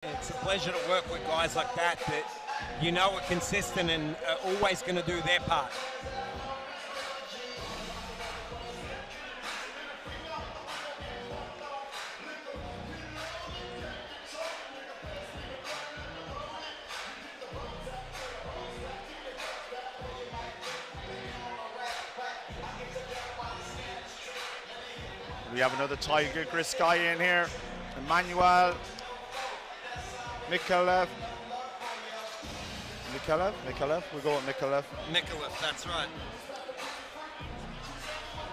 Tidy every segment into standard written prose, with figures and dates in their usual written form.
It's a pleasure to work with guys like that you know are consistent and are always going to do their part. We have another Tiger Gris guy in here. Emanuel Micallef. Micallef? We'll go with Micallef. Micallef, that's right.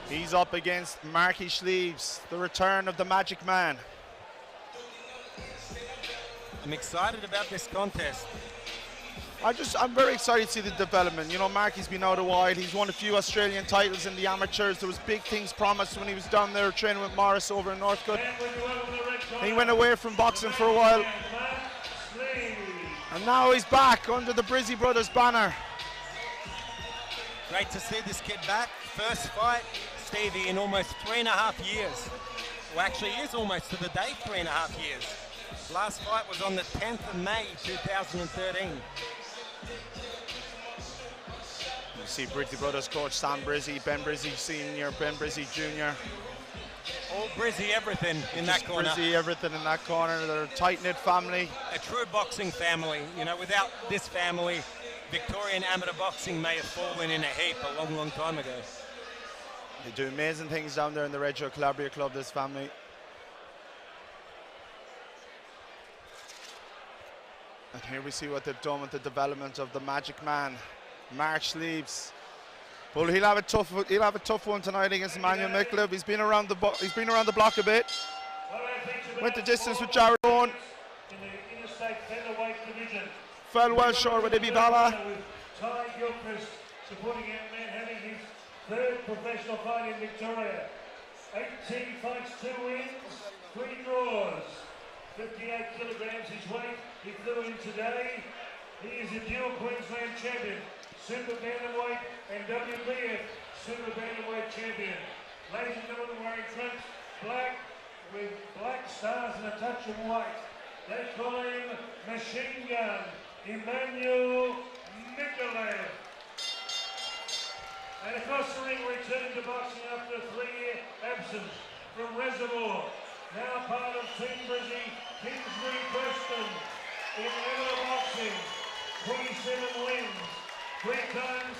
He's up against Mark Schleibs, the return of the Magic Man. I'm excited about this contest. I'm very excited to see the development. You know, Marky's been out a while. He's won a few Australian titles in the amateurs. There was big things promised when he was down there training with Morris over in Northcote. He went away from boxing for a while. And now he's back under the Brizzy Brothers banner. Great to see this kid back. First fight, Stevie, in almost 3.5 years. Well, actually, it is almost to the day 3.5 years. Last fight was on the 10th of May, 2013. You see Brizzy Brothers coach Sam Brizzy, Ben Brizzy Sr., Ben Brizzy Jr. All Brizzy everything in that corner. Brizzy everything in that corner. They're a tight-knit family. A true boxing family. You know, without this family, Victorian amateur boxing may have fallen in a heap a long, long time ago. They do amazing things down there in the Reggio Calabria Club, this family. And here we see what they've done with the development of the Magic Man, Mark Schleibs. Well, he'll have a tough one tonight against Emanuel Micallef. He's been around the block a bit. Went the distance with Jared Owen. Fell well short with Ibi Bala. Ty Gilchrist supporting young man having his third professional fight in Victoria. 18 fights, 2 wins, 3 draws. 58 kilograms his weight. He flew in today. He is a dual Queensland champion, super bantamweight and WBF super bantamweight champion. Ladies and gentlemen, wearing trunks black with black stars and a touch of white. They call him Machine Gun, Emanuel Micallef. And across the ring, returning to boxing after a 3-year absence from Reservoir. Now part of Team Brizzy, Kingsley Preston in amateur boxing. 27 wins, 3 times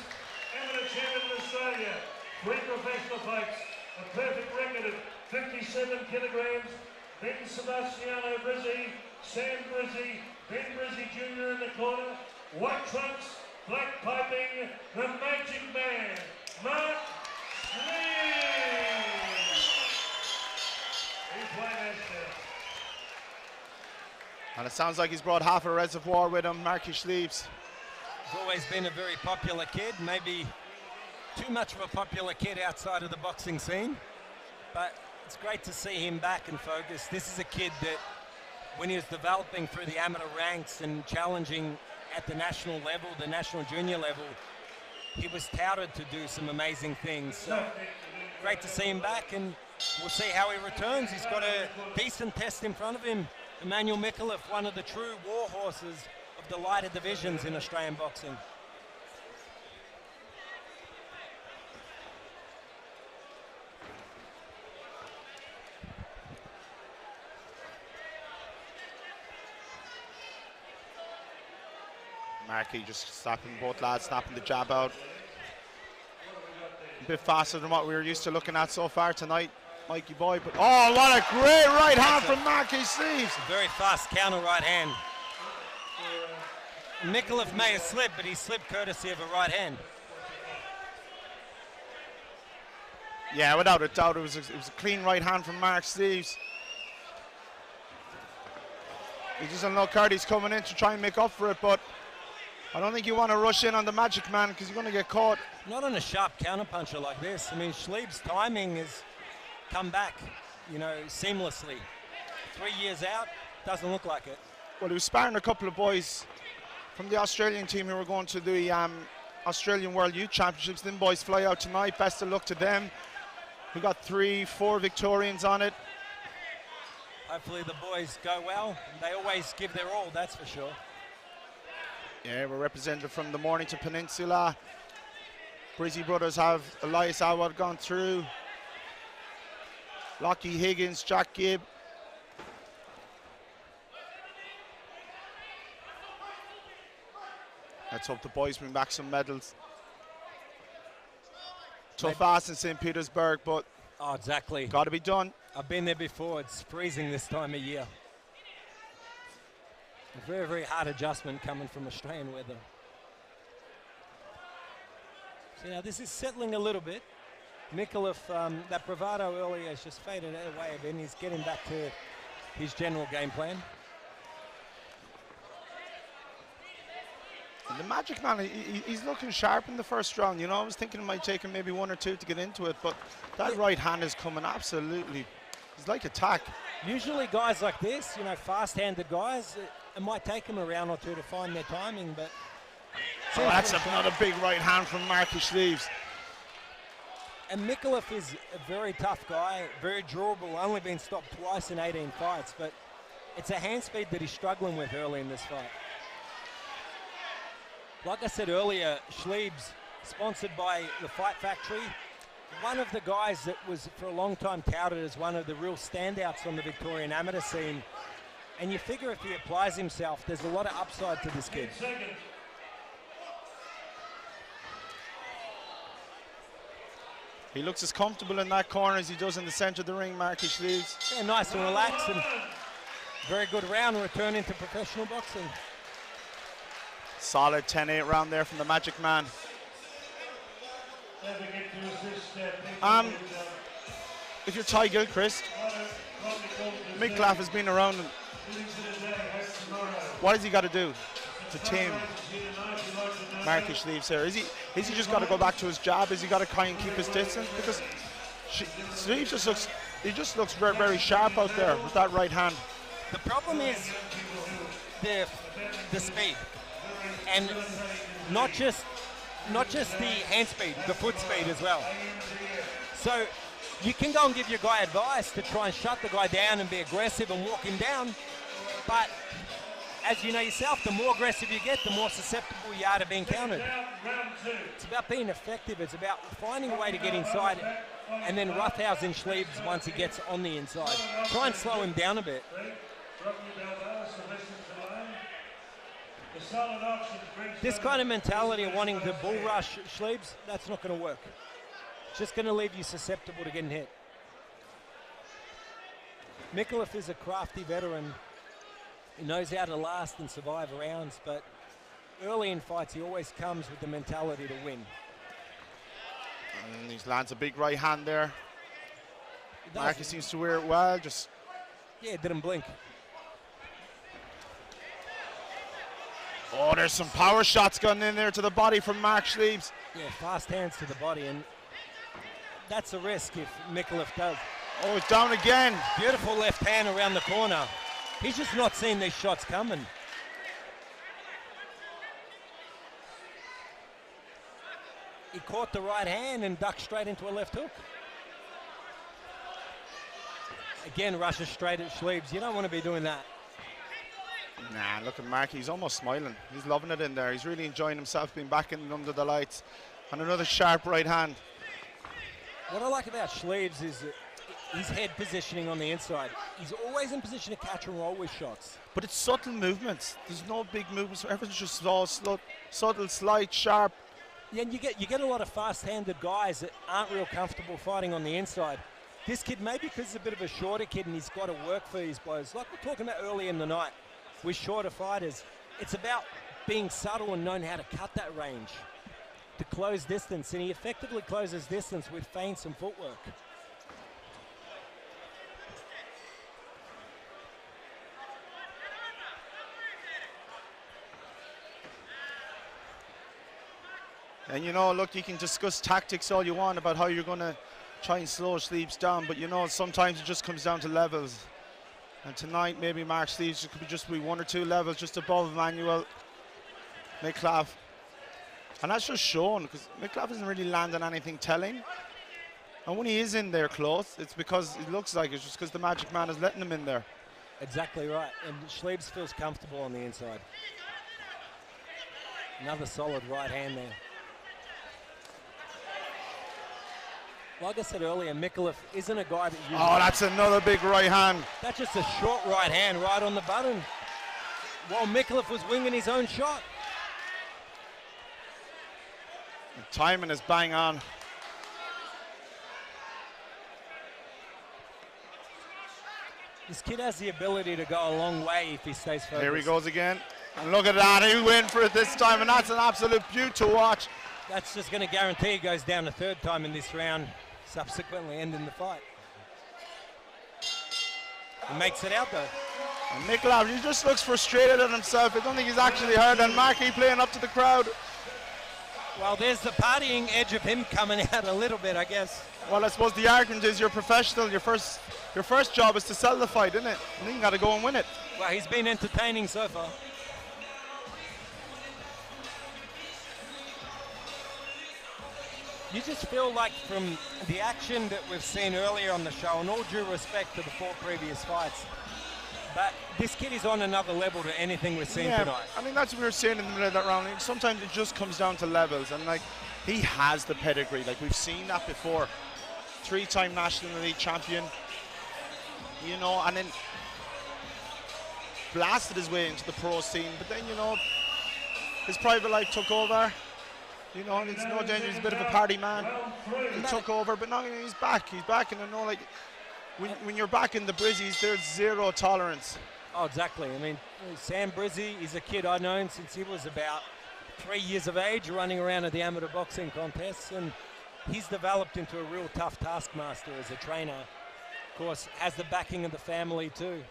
amateur champion in Australia, 3 professional fights, a perfect record of 57 kilograms. Ben Sebastiano Brizzy, Sam Brizzy, Ben Brizzy Jr. in the corner. White trunks, black piping, the Magic Man, Mark Schleibs. And it sounds like he's brought half a reservoir with him, Mark Schleibs. He's always been a very popular kid, maybe too much of a popular kid outside of the boxing scene, but it's great to see him back and focused. This is a kid that, when he was developing through the amateur ranks and challenging at the national level, the national junior level, he was touted to do some amazing things. So great to see him back, and we'll see how he returns. He's got a decent test in front of him. Emanuel Micallef, one of the true war horses of the lighter divisions in Australian boxing. Marky just snapping, both lads snapping the jab out. A bit faster than what we were used to looking at so far tonight, Mikey boy. But oh, what a great right hand from Marky Schleibs. Very fast counter right hand. Micallef may have slipped, but he slipped courtesy of a right hand. Yeah, without a doubt, it was a clean right hand from Mark Schleibs. He doesn't know Cardi's coming in to try and make up for it, but I don't think you want to rush in on the Magic Man because you're going to get caught. Not on a sharp counterpuncher like this. I mean, Schleibs' timing has come back, you know, seamlessly. 3 years out, doesn't look like it. Well, he was sparring a couple of boys from the Australian team who were going to the Australian World Youth Championships. Them boys fly out tonight. Best of luck to them. We got 3-4 Victorians on it. Hopefully the boys go well. They always give their all, that's for sure. Yeah, we're represented from the Mornington Peninsula. Brizzy brothers have Elias Awad gone through. Lockie Higgins, Jack Gibb. Let's hope the boys bring back some medals. Tough ass in St. Petersburg, but oh, exactly. got to be done. I've been there before. It's freezing this time of year. A very, very hard adjustment coming from Australian weather. So now this is settling a little bit. Micallef, that bravado earlier has just faded away a bit, and he's getting back to his general game plan. And the Magic Man, he's looking sharp in the first round. You know, I was thinking it might take him maybe 1 or 2 to get into it, but that right hand is coming absolutely. He's like attack. Usually guys like this, you know, fast-handed guys, it might take them a round or 2 to find their timing, but... Oh, that's another big right hand from Mark Schleibs. And Micallef is a very tough guy, very durable, only been stopped twice in 18 fights, but it's a hand speed that he's struggling with early in this fight. Like I said earlier, Schleibs, sponsored by the Fight Factory, one of the guys that was for a long time touted as one of the real standouts on the Victorian amateur scene. And you figure if he applies himself, there's a lot of upside to this kid. He looks as comfortable in that corner as he does in the centre of the ring, Mark Schleibs. Yeah, nice and relaxed, and very good round, returning to professional boxing. Solid 10-8 round there from the Magic Man. If you're Ty Gilchrist, Micallef has been around. What has he got to do to tame Mark Schleibs here? Is he just got to go back to his jab? Is he got to try and keep his distance? Because Schleibs just looks very, very sharp out there with that right hand. The problem is the speed, and not just the hand speed, the foot speed as well. So you can go and give your guy advice to try and shut the guy down and be aggressive and walk him down, but as you know yourself, the more aggressive you get, the more susceptible you are to being countered. It's about being effective. It's about finding a way to get inside and then roughhousing Schleibs once he gets on the inside. Try and slow him down a bit. This kind of mentality of wanting to bull rush Schleibs, that's not going to work. It's just going to leave you susceptible to getting hit. Micallef is a crafty veteran. He knows how to last and survive rounds, but early in fights he always comes with the mentality to win. And he lands a big right hand there. Marky seems to wear it well, just... Yeah, didn't blink. Oh, there's some power shots going in there to the body from Mark Schleibs. Yeah, fast hands to the body, and that's a risk if Micallef does. Oh, it's down again. Beautiful left hand around the corner. He's just not seen these shots coming. He caught the right hand and ducked straight into a left hook. Again, rushes straight at Schleibs. You don't want to be doing that. Nah, look at Mark. He's almost smiling. He's loving it in there. He's really enjoying himself being back in under the lights. And another sharp right hand. What I like about Schleibs is his head positioning on the inside. He's always in position to catch and roll with shots. But it's subtle movements. There's no big movements. Everything's just subtle, slight, sharp. Yeah, and you get a lot of fast-handed guys that aren't real comfortable fighting on the inside. This kid, maybe because he's a bit of a shorter kid and he's got to work for his blows. Like we're talking about early in the night with shorter fighters, it's about being subtle and knowing how to cut that range to close distance, and he effectively closes distance with feints and footwork. And you know, look, you can discuss tactics all you want about how you're going to try and slow Schleibs down, but you know, sometimes it just comes down to levels. And tonight, maybe Mark Schleibs could just be 1 or 2 levels just above Emanuel Micallef. And that's just shown, because Micallef isn't really landing anything telling. And when he is in there close, it's because it looks like it's just because the Magic Man is letting him in there. Exactly right. And Schleibs feels comfortable on the inside. Another solid right hand there. Like I said earlier, Micallef isn't a guy that you... Oh, that's another big right hand. That's just a short right hand right on the button. While Micallef was winging his own shot. The timing is bang on. This kid has the ability to go a long way if he stays focused. Here he goes again. And look at that, he went for it this time, and that's an absolute beaut to watch. That's just going to guarantee he goes down a third time in this round, subsequently ending the fight. He makes it out though. And Micallef, he just looks frustrated at himself. I don't think he's actually hurt, and Marky playing up to the crowd. Well, there's the partying edge of him coming out a little bit, I guess. Well, I suppose the argument is you're professional. Your first job is to sell the fight, isn't it? And then you got to go and win it. Well, he's been entertaining so far. You just feel like from the action that we've seen earlier on the show, and all due respect to the 4 previous fights, but this kid is on another level to anything we've seen tonight. I mean, that's what we were saying in the middle of that round. Sometimes it just comes down to levels, and like, he has the pedigree. Like, we've seen that before. 3-time National League champion, you know, and then blasted his way into the pro scene, but then, you know, his private life took over. You know, and it's no danger, he's a bit of a party man. He took over, but now he's back. He's back, and I know, like, when you're back in the Brizzies, there's zero tolerance. Oh, exactly. I mean, Sam Brizzy is a kid I've known since he was about 3 years of age, running around at the amateur boxing contests, and he's developed into a real tough taskmaster as a trainer. Of course, has the backing of the family too.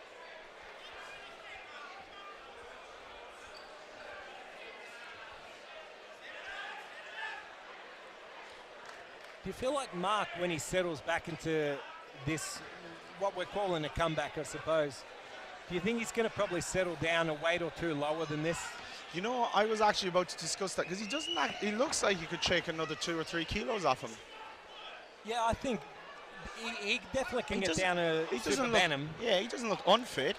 Do you feel like Mark, when he settles back into this, what we're calling a comeback, I suppose, do you think he's going to probably settle down a weight or two lower than this? You know, I was actually about to discuss that, because he looks like he could shake another 2 or 3 kilos off him. Yeah, I think he definitely can get down a super bantam. Yeah, he doesn't look unfit.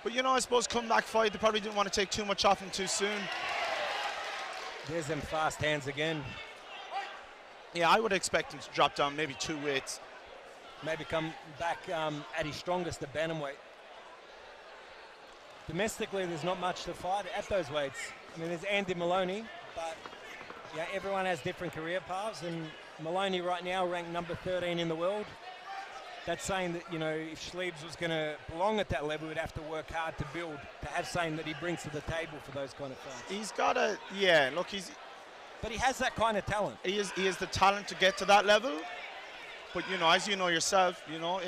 But, you know, I suppose comeback fight, they probably didn't want to take too much off him too soon. There's them fast hands again. Yeah, I would expect him to drop down maybe 2 weights. Maybe come back at his strongest at bantamweight. Domestically, there's not much to fight at those weights. I mean, there's Andy Maloney, but yeah, everyone has different career paths, and Maloney right now ranked number 13 in the world. That's saying that, you know, if Schleibs was going to belong at that level, he'd have to work hard to build, to have something that he brings to the table for those kind of fights. He's got a, yeah, look, but he has that kind of talent. He has the talent to get to that level. But, you know, as you know yourself, you know,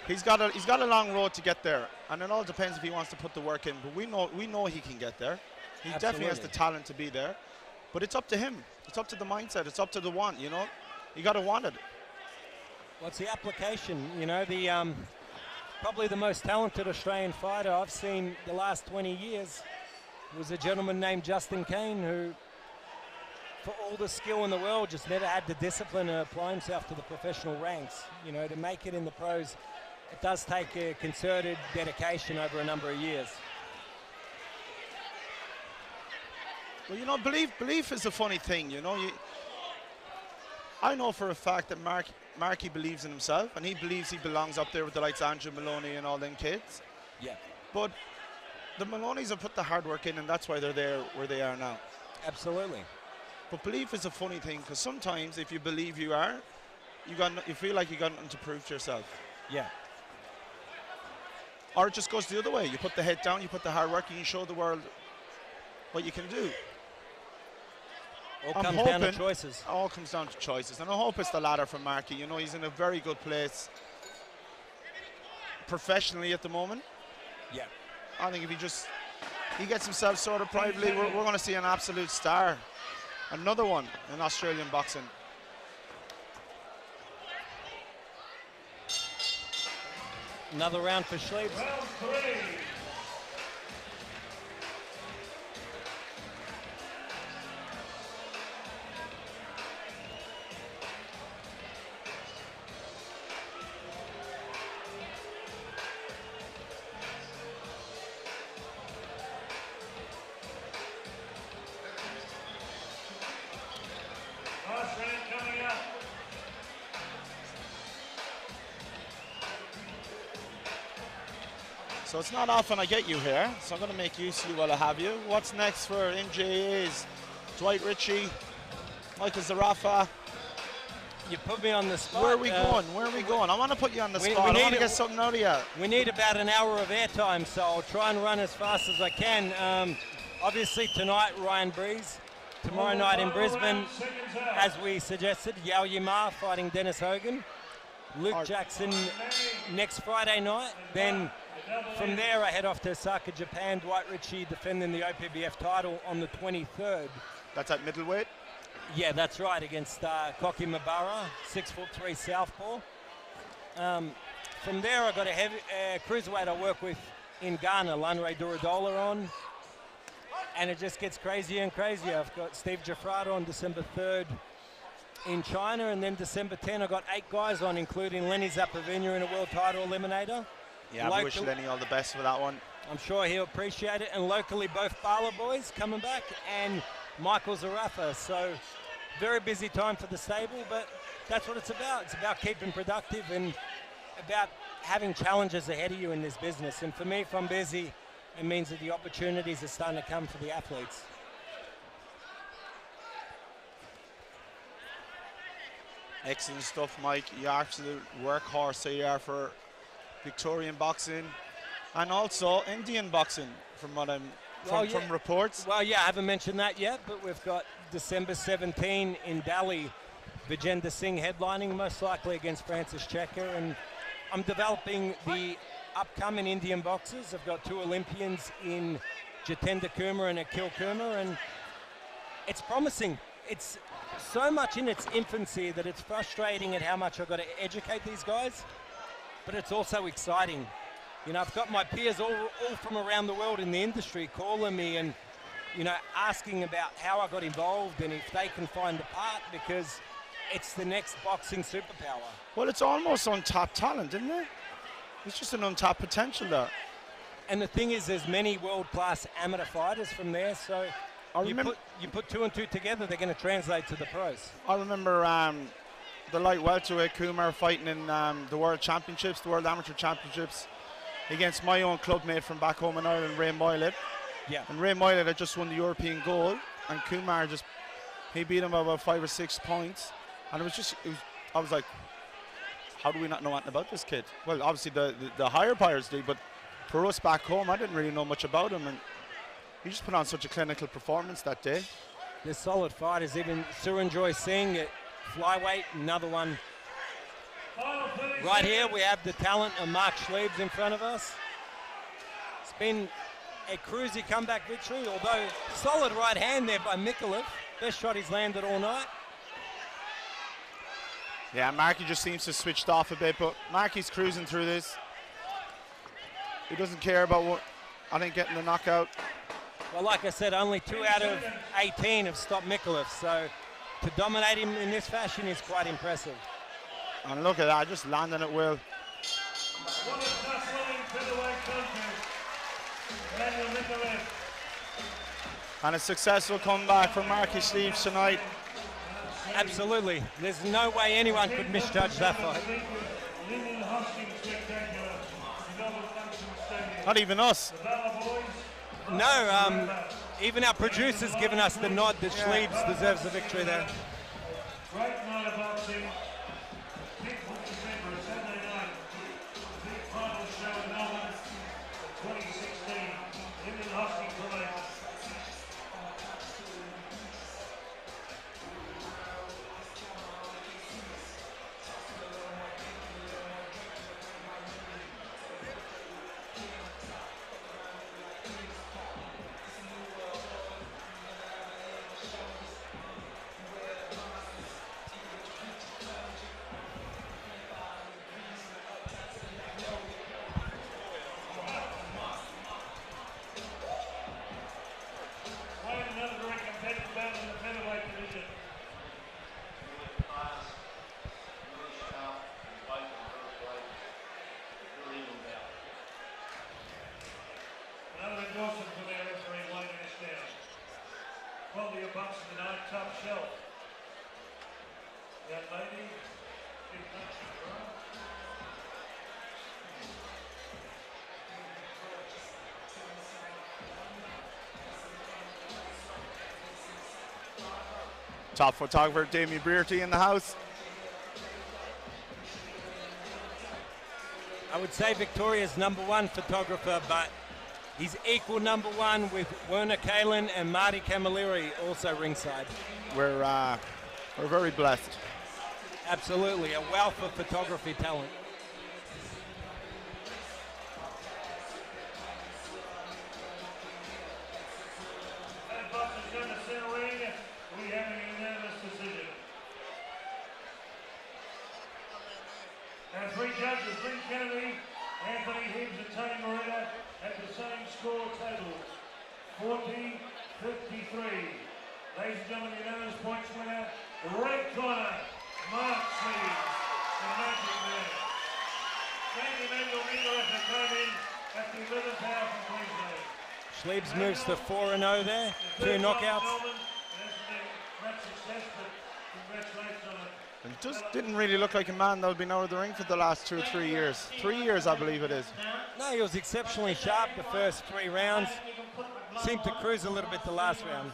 he's got a long road to get there, and it all depends if he wants to put the work in. But we know he can get there. He definitely has the talent to be there. But it's up to him. It's up to the mindset. It's up to the want. You know, you got to want it. What's the application? You know, the probably the most talented Australian fighter I've seen the last 20 years was a gentleman named Justin Kane, who, for all the skill in the world, just never had the discipline to apply himself to the professional ranks. You know, to make it in the pros, it does take a concerted dedication over a number of years. Well, you know, belief is a funny thing, you know. I know for a fact that Marky believes in himself, and he believes he belongs up there with the likes of Andrew Maloney and all them kids. Yeah. But the Maloneys have put the hard work in, and that's why they're there where they are now. Absolutely. But belief is a funny thing, because sometimes if you believe you are, you feel like you got nothing to prove to yourself. Yeah. Or it just goes the other way. You put the head down, you put the hard work, and you show the world what you can do. All comes down to choices. All comes down to choices. And I hope it's the latter for Marky. You know, he's in a very good place professionally at the moment. Yeah. I think if he gets himself sorted privately, we're going to see an absolute star. Another one in Australian boxing. Another round for Schleibs. Round 3. So it's not often I get you here, so I'm going to make use of you while I have you. What's next for NJAs? Dwight Ritchie, Michael Zarafa. You put me on the spot. Where are we going? Where are we going? I want to put you on the spot. I want to get something out of you. We need about an hour of airtime, so I'll try and run as fast as I can. Obviously tonight, Ryan Breeze. Tomorrow night in Brisbane, as we suggested, Yao Yima fighting Dennis Hogan. Luke Jackson next Friday night. Then from there, I head off to Osaka, Japan. Dwight Ritchie defending the OPBF title on the 23rd. That's at middleweight? Yeah, that's right, against Koki Mabara, 6'3" southpaw. From there, I got a heavy cruiserweight I work with in Ghana, Lanre Duradola on. And it just gets crazier and crazier. I've got Steve Jafrada on December 3rd in China, and then December 10, I've got 8 guys on, including Lenny Zapravina in a world title eliminator. Yeah, I wish Lenny all the best for that one. I'm sure he'll appreciate it. And locally, both Bala boys coming back and Michael Zarafa. So very busy time for the stable, but that's what it's about. It's about keeping productive and about having challenges ahead of you in this business. And for me, if I'm busy, it means that the opportunities are starting to come for the athletes. Excellent stuff, Mike. You're absolute workhorse, so you are for Victorian boxing and also Indian boxing, from what I'm from reports. Well, yeah, I haven't mentioned that yet, but we've got December 17 in Delhi, Vijender Singh headlining, most likely against Francis Checker, and I'm developing the upcoming Indian boxers. I've got 2 Olympians in Jitendra Kumar and Akhil Kumar, and it's promising. It's so much in its infancy that it's frustrating at how much I've got to educate these guys, but it's also exciting. You know, I've got my peers all from around the world in the industry calling me and, you know, asking about how I got involved and if they can find a part, because it's the next boxing superpower. Well, it's almost untapped talent, isn't it? It's just an untapped potential there. And the thing is, there's many world-class amateur fighters from there, so you put 2 and 2 together, they're going to translate to the pros. I remember the light welterweight Kumar fighting in the World Championships, the World Amateur Championships, against my own clubmate from back home in Ireland, Ray Moylett. Yeah. And Ray Moylett had just won the European gold, and Kumar he beat him by about 5 or 6 points. And I was like, how do we not know anything about this kid? Well, obviously the higher players do, but for us back home, I didn't really know much about him, and he just put on such a clinical performance that day. They're solid fighters. Even Suranjoy Singh at flyweight, another one. Right here we have the talent of Mark Schleibs in front of us. It's been a cruisy comeback victory, although solid right hand there by Micallef. Best shot he's landed all night. Yeah, Marky just seems to have switched off a bit, but Marky's cruising through this. He doesn't care about getting the knockout. Well, like I said, only 2 out of 18 have stopped Micallef, so to dominate him in this fashion is quite impressive. And look at that, just landing at will. What a tough-winning featherweight contest. Emanuel Micallef. And a successful comeback from Mark Schleibs tonight. Absolutely. There's no way anyone could misjudge that fight. Not even us. No, even our producer's given us the nod that Schleibs deserves the victory there. Great night of boxing. 10th of December, Saturday night. Big final show in Melbourne, 2016. Lyndon Hosking promotes. Quality of boxing tonight, top shelf. Young lady, big punch, right? Top photographer Damien Brearty in the house. I would say Victoria's #1 photographer, but he's equal #1 with Werner Kalin and Marty Camilleri, also ringside. We're very blessed. Absolutely, a wealth of photography talent. That box is going to center ring. We have a unanimous decision. Our 3 judges, Lynn Kennedy, Anthony Hibbs and Tony Moretta, have the same score total, 40-53. Ladies and gentlemen, unanimous points winner, red corner, Mark Schleibs, the Magic Man. Thank you, Emanuel Micallef, for coming in at the 11th hour from Queensland. Schleibs moves to 4-0 there, 2 knockouts. Much success, but congratulations on it. And just didn't really look like a man that had been out of the ring for the last 2 or 3 years. 3 years, I believe it is. No, he was exceptionally sharp the first 3 rounds. Seemed to cruise a little bit the last round.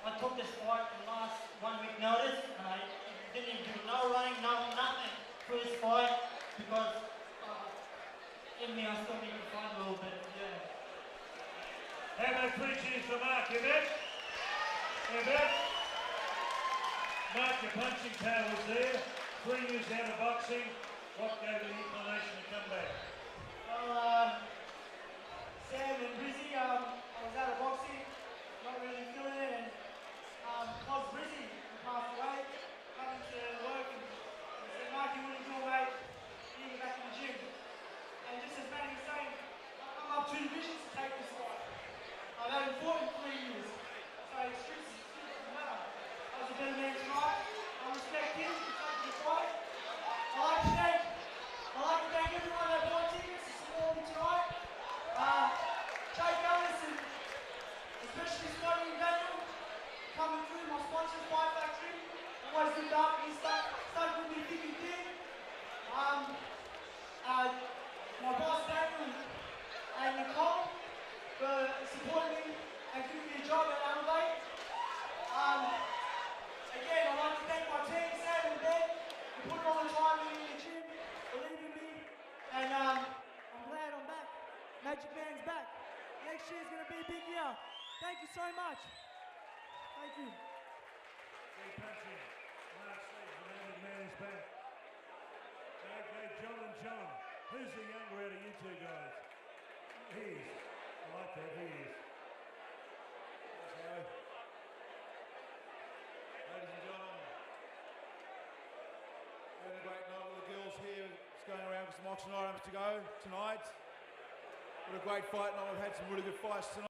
I took this fight the last 1 week notice, and I didn't do no running, nothing for this fight because in me I still need to fight a little bit. Yeah. How about 3 cheers for Mark, Yvette? Yvette? Mark, your punching power was there. 3 years out of boxing. What gave you the inclination to come back? Sam and Brizzy, I was out of boxing, not really feeling it, and because Brizzy passed away, coming to work, and I said, Mark, you wouldn't do it, mate, you need to get back in the gym. And just as Manny was saying, I'm up 2 divisions to take this fight. I've had him fought in 3 years, so it's just doesn't matter. I was a better man tonight. I respect him for taking the fight. I like to thank everyone that bought tickets to support me tonight. Jake Ellis and especially Scotty and Daniel coming through, my sponsors, Fight Factory. Always looked after me, stuck with me thick and thin. My boss Daniel and Nicole for supporting me and giving me a job at Elevate. Again, I'd like to thank my team, Sam and Ben, for putting all the time in the gym, believing in me, and I'm glad I'm back. Magic Man's back. Next year's going to be a big year. Thank you so much. Thank you. Big punching. Mark Schleibs, the Magic Man is back. Okay, John and John. Who's the younger out of you 2 guys? He is. I like that, he is. Ladies and gentlemen, we had a great night with the girls here. It's going around with some auction items to go tonight. What a great fight night. We've had some really good fights tonight.